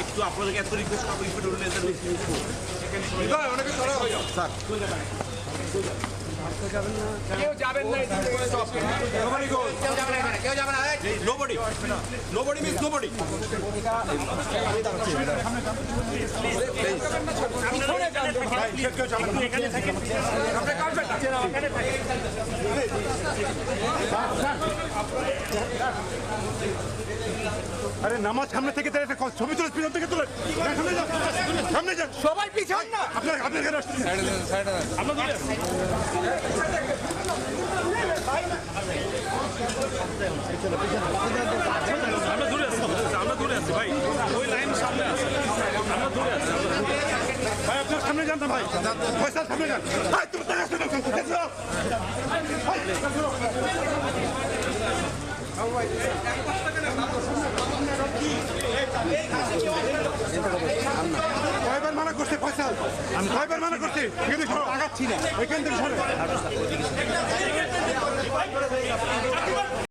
একটু আপনাদেরকে এত রিকোয়েস্ট করবো অনেকে সরা হয়ে যাও স্যার কেউ যাবেন না কেউ যাবে না নোবডি নোবডি মিন্স নোবডি আরে নামাজ সামনে থেকে ছবি তুলে পিছন থেকে তুলে সামনে যান সবাই পিছন না আপনার আমরা দূরে আছি ভাই ওই লাইন সামনে আছে আমরা দূরে আছি ভাই আপনার সামনে যান না ভাই পয়সা সামনে যান ভাই তুমি কয়বার মানা করছে ফয়সাল আমি কয়বার মানা করছি এখানে আগাচ্ছি না এখান থেকে